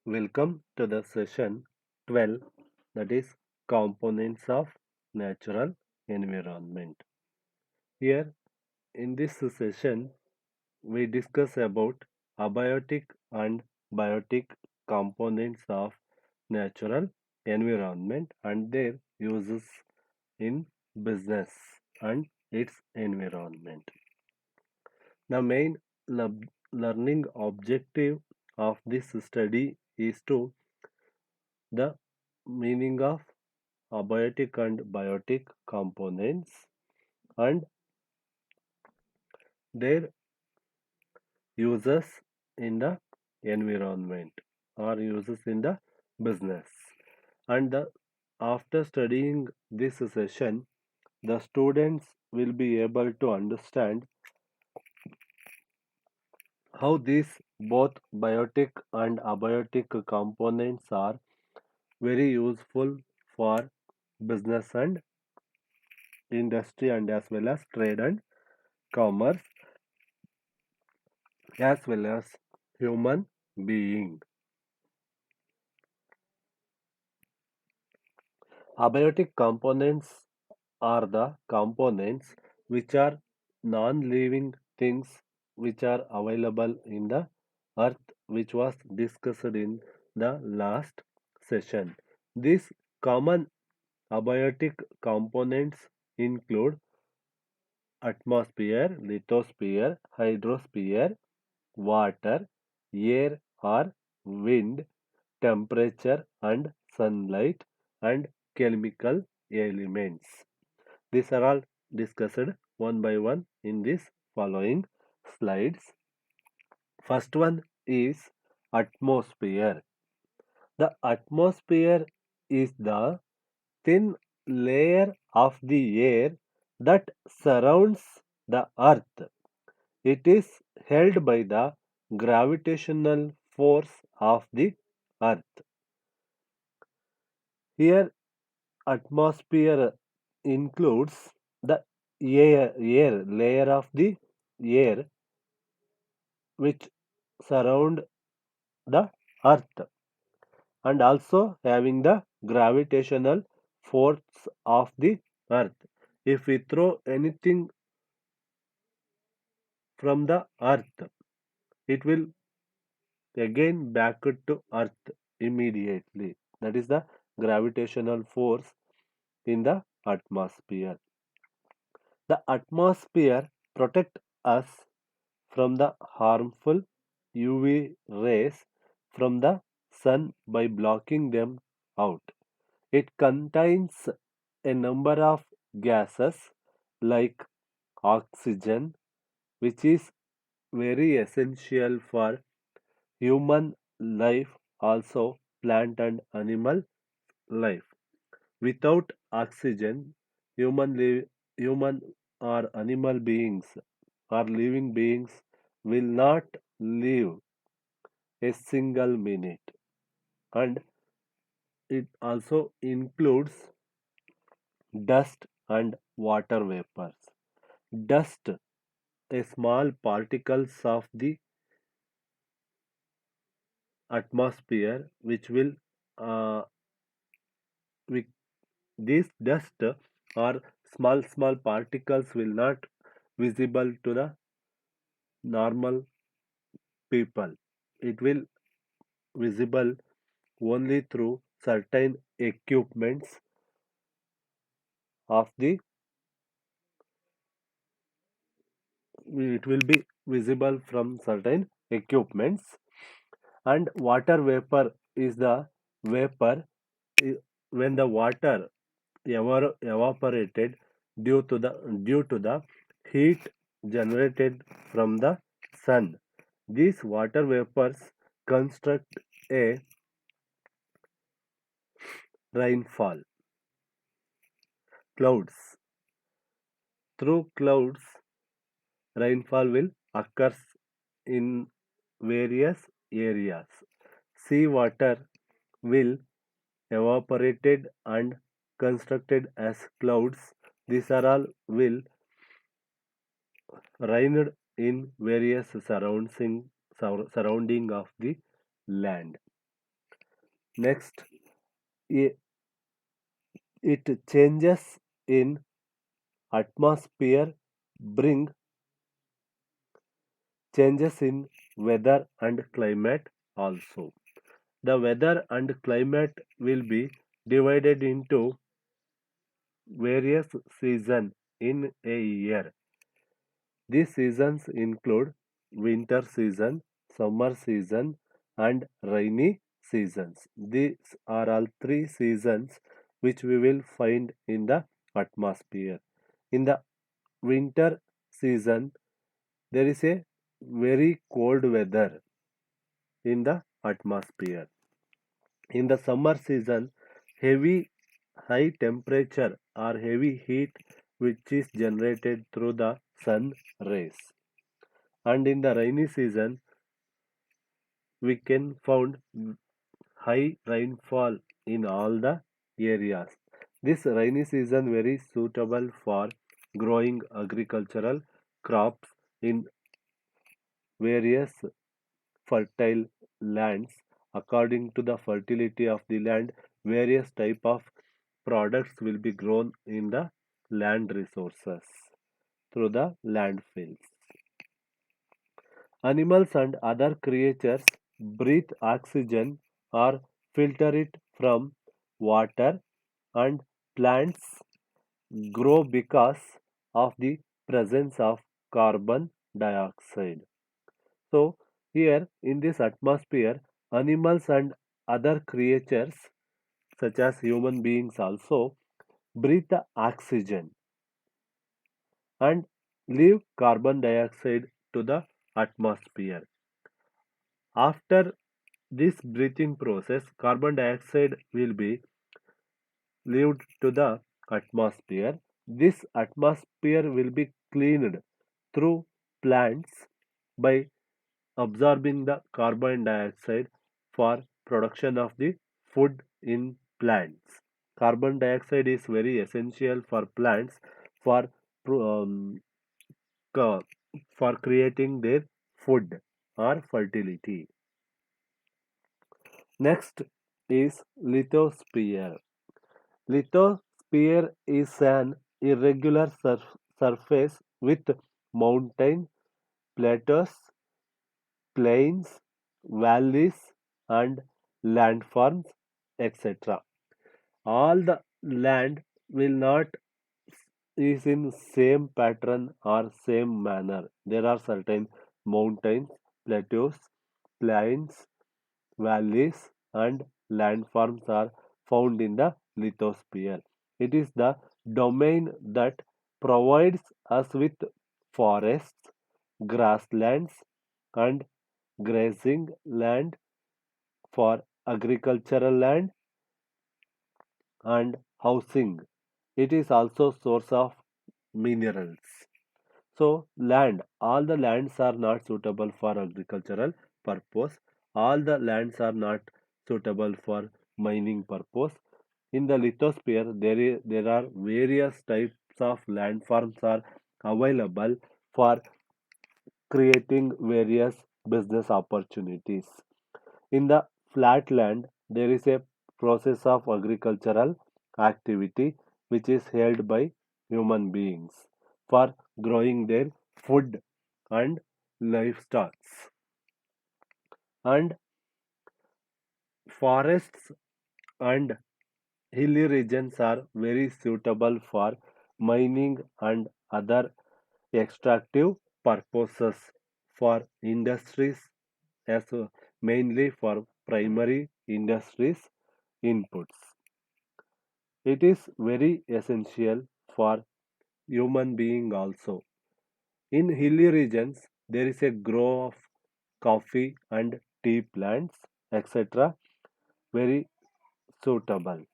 Welcome to the session 12, that is components of natural environment. Here in this session we discuss about abiotic and biotic components of natural environment and their uses in business and its environment. The main learning objective of this study is to the meaning of abiotic and biotic components and their uses in the environment or uses in the business. And after studying this session, the students will be able to understand how these both biotic and abiotic components are very useful for business and industry and as well as trade and commerce as well as human being. Abiotic components are the components which are non-living things which are available in the earth, which was discussed in the last session. These common abiotic components include atmosphere, lithosphere, hydrosphere, water, air or wind, temperature and sunlight, and chemical elements. These are all discussed one by one in these following slides. First one is atmosphere. The atmosphere is the thin layer of the air that surrounds the earth. It is held by the gravitational force of the earth. Here atmosphere includes the air layer of the air which surround the earth and also having the gravitational force of the earth. If we throw anything from the earth, it will again back to earth immediately. That is the gravitational force in the atmosphere. The atmosphere protects us from the harmful UV rays from the sun by blocking them out. It contains a number of gases like oxygen, which is very essential for human life, also plant and animal life. Without oxygen, human or animal beings or living beings will not live a single minute. And it also includes dust and water vapors. Dust, a small particles of the atmosphere, which will uh, we, this dust or small particles will not visible to the normal people. It will visible only through certain equipments of the it will be visible from certain equipments. And water vapor is the vapor i- when the water evaporated due to the heat generated from the sun. These water vapors construct a rainfall clouds. Through clouds, rainfall will occur in various areas. Seawater will evaporated and constructed as clouds. These are all will rained in various surrounding of the land. Next, i- it changes in atmosphere bring changes in weather and climate also. The weather and climate will be divided into various seasons in a year. These seasons include winter season, summer season, and rainy seasons. These are all three seasons which we will find in the atmosphere. In the winter season, there is a very cold weather in the atmosphere. In the summer season, heavy high temperature or heavy heat which is generated through the sun rays. And in the rainy season, we can found high rainfall in all the areas. This rainy season very suitable for growing agricultural crops in various fertile lands. According to the fertility of the land, various type of products will be grown in the land resources through the landfills. Animals and other creatures breathe oxygen or filter it from water, and plants grow because of the presence of carbon dioxide. So, here in this atmosphere, animals and other creatures, such as human beings, also breathe the oxygen and leave carbon dioxide to the atmosphere. After this breathing process, carbon dioxide will be leaved to the atmosphere. This atmosphere will be cleaned through plants by absorbing the carbon dioxide for production of the food in plants. Carbon dioxide is very essential for plants for um, for creating their food or fertility. Next is lithosphere. Lithosphere is an irregular surface with mountain, plateaus, plains, valleys, and landforms, etc. All the land will not is in same pattern or same manner. There are certain mountains, plateaus, plains, valleys, and landforms are found in the lithosphere. It is the domain that provides us with forests, grasslands, and grazing land for agricultural land and housing. It is also source of minerals. So land, all the lands are not suitable for agricultural purpose. All the lands are not suitable for mining purpose. In the lithosphere, there are various types of landforms are available for creating various business opportunities. In the flat land, there is a process of agricultural activity which is held by human beings for growing their food and livestock. And forests and hilly regions are very suitable for mining and other extractive purposes for industries as mainly for primary industries inputs. It is very essential for human being also. In hilly regions, there is a grow of coffee and tea plants, etc. Very suitable.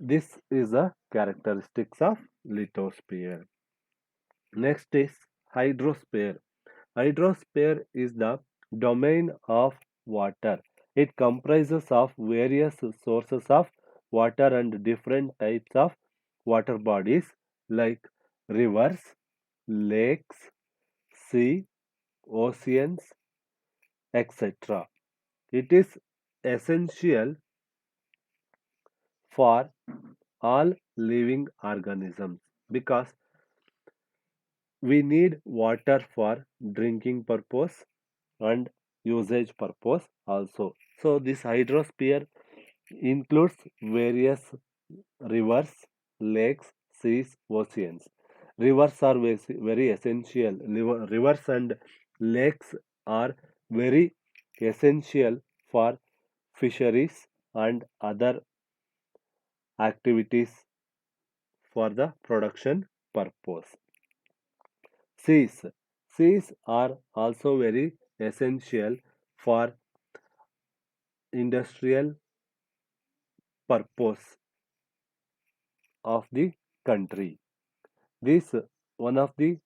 This is the characteristics of lithosphere. Next is hydrosphere. Hydrosphere is the domain of water. It comprises of various sources of water and different types of water bodies like rivers, lakes, sea, oceans, etc. It is essential for all living organisms because we need water for drinking purpose and usage purpose also. So this hydrosphere includes various rivers, lakes, seas, oceans. Rivers are very essential. Rivers and lakes are very essential for fisheries and other activities for the production purpose. Seas. Seas are also very essential for industrial purpose of the country. This one of the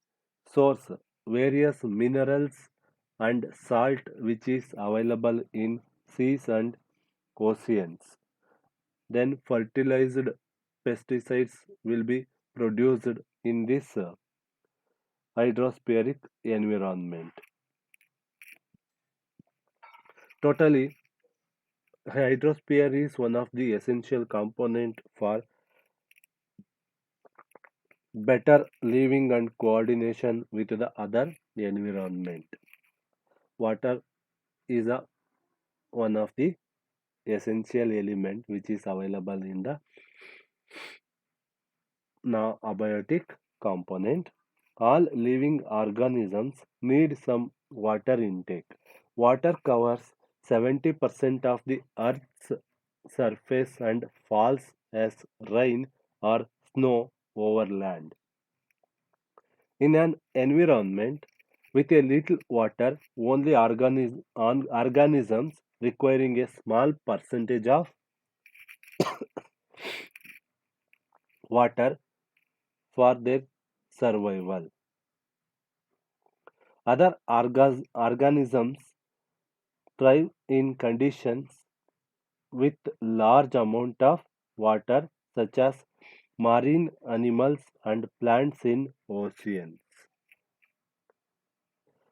source various minerals and salt which is available in seas and oceans. Then fertilized pesticides will be produced in this hydrospheric environment. Totally, hydrosphere is one of the essential component for better living and coordination with the other environment. Water is one of the essential element which is available in the now abiotic component. All living organisms need some water intake. Water covers 70% of the earth's surface and falls as rain or snow over land. In an environment with a little water, only organisms requiring a small percentage of water for their survival. Other organisms thrive in conditions with large amount of water such as marine animals and plants in oceans.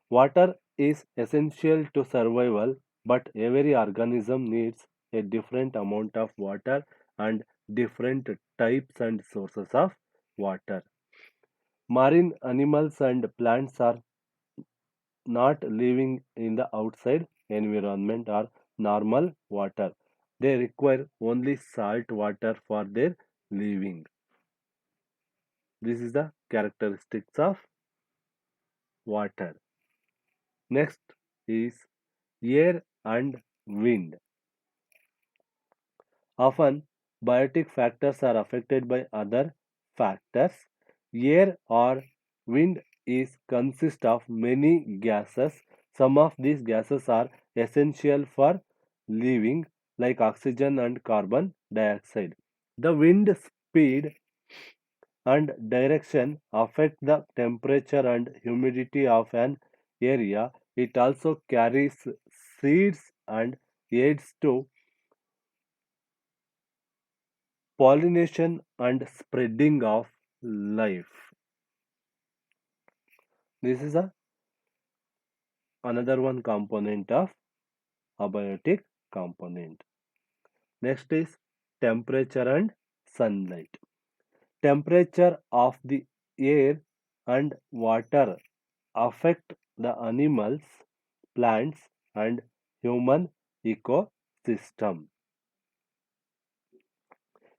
Water is essential to survival, but every organism needs a different amount of water and different types and sources of water. Marine animals and plants are not living in the outside environment or normal water. They require only salt water for their living. This is the characteristics of water. Next is air and wind. Often, biotic factors are affected by other factors. Air or wind is consist of many gases. Some of these gases are essential for living, like oxygen and carbon dioxide. The wind speed and direction affect the temperature and humidity of an area. It also carries seeds and aids to pollination and spreading of life. This is another one component of abiotic component. Next is temperature and sunlight. Temperature of the air and water affect the animals, plants and human ecosystem.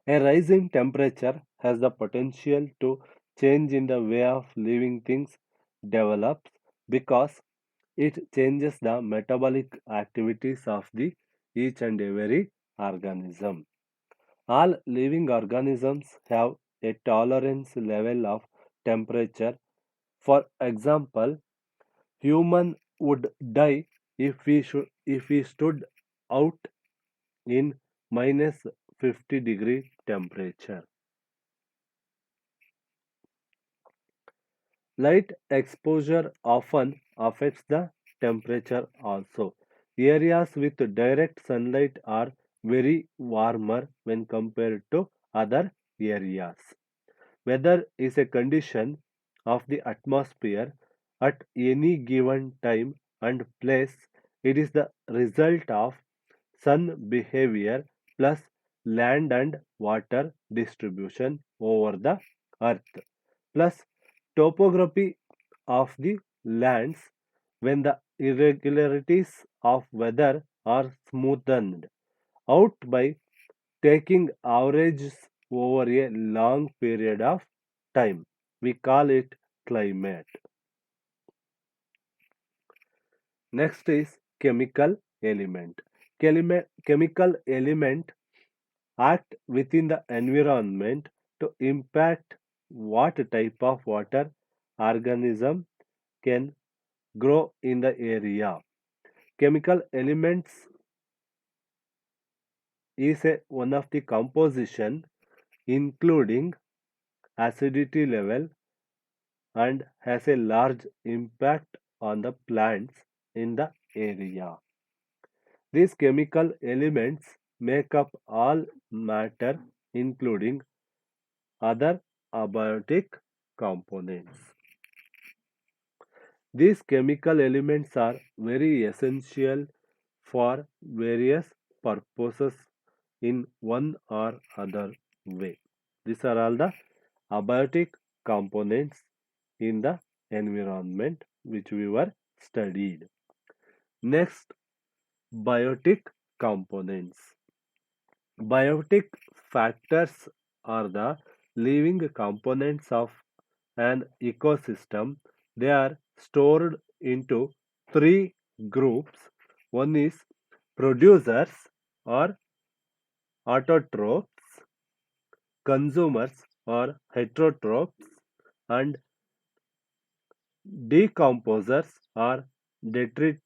A rise in temperature has the potential to change in the way of living things develops because it changes the metabolic activities of the each and every organism. All living organisms have a tolerance level of temperature. For example, human would die if we stood out in minus 50-degree temperature. Light exposure often affects the temperature also. Areas with direct sunlight are very warmer when compared to other areas. Weather is a condition of the atmosphere at any given time and place. It is the result of sun behavior plus land and water distribution over the earth plus topography of the lands when the irregularities of weather are smoothed out by taking averages over a long period of time. We call it climate. Next is chemical element. Chemical element act within the environment to impact what type of water organism can grow in the area. Chemical elements is one of the composition including acidity level and has a large impact on the plants in the area. These chemical elements make up all matter including other abiotic components. These chemical elements are very essential for various purposes in one or other way. These are all the abiotic components in the environment which we were studied. Next, biotic components. Biotic factors are the living components of an ecosystem. They are stored into three groups. One is producers or autotrophs, consumers or heterotrophs, and decomposers or detritivores.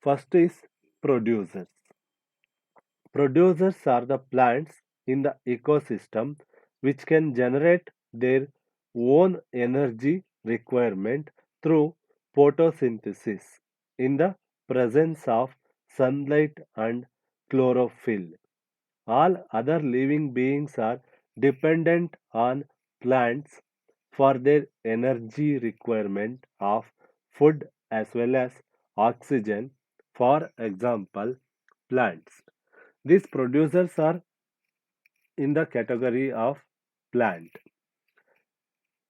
First is producers. Producers are the plants in the ecosystem which can generate their own energy requirement through photosynthesis in the presence of sunlight and chlorophyll. All other living beings are dependent on plants for their energy requirement of food as well as oxygen. For example, plants. These producers are in the category of plant.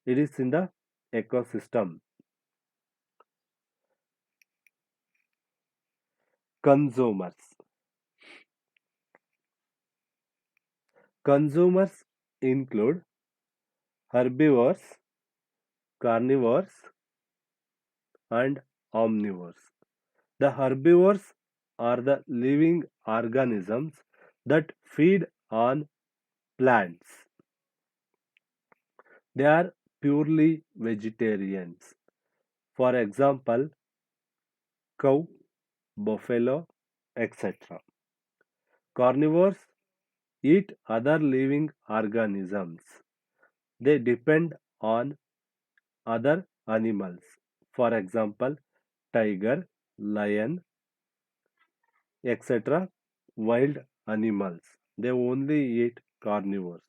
It is in the ecosystem. Consumers. Consumers include herbivores, carnivores, and omnivores. The herbivores are the living organisms that feed on plants. They are purely vegetarians. For example, cow, buffalo, etc. Carnivores eat other living organisms. They depend on other animals. For example, tiger, lion, etc. Wild animals. They only eat carnivores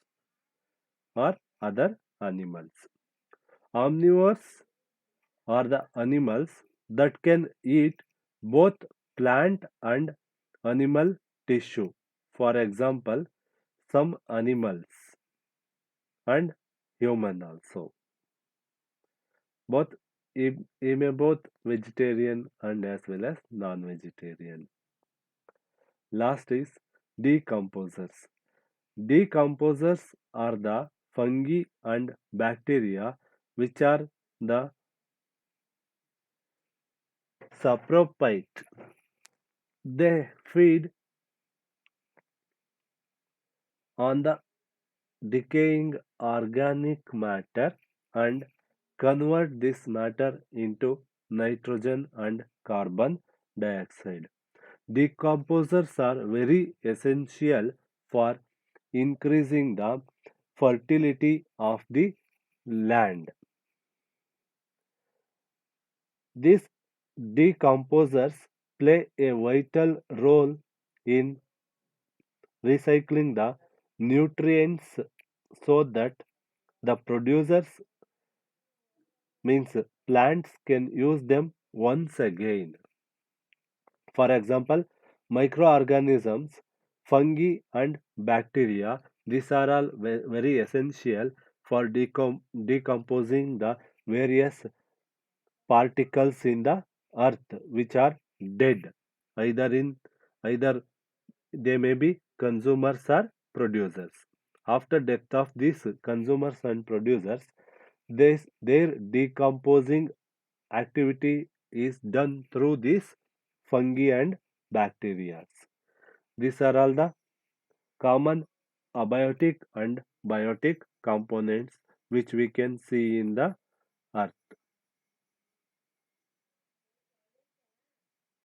or other animals. Omnivores are the animals that can eat both plant and animal tissue. For example, some animals and human also. Both both vegetarian and as well as non-vegetarian. Last is decomposers. Decomposers are the fungi and bacteria which are the saprophyte. They feed on the decaying organic matter and convert this matter into nitrogen and carbon dioxide. Decomposers are very essential for increasing the fertility of the land. These decomposers play a vital role in recycling the nutrients so that the producers means plants can use them once again. For example, microorganisms, fungi, and bacteria, these are all very essential for decomposing the various particles in the earth which are dead, either in either they may be consumers or producers. After death of these consumers and producers, their decomposing activity is done through these fungi and bacteria. These are all the common abiotic and biotic components which we can see in the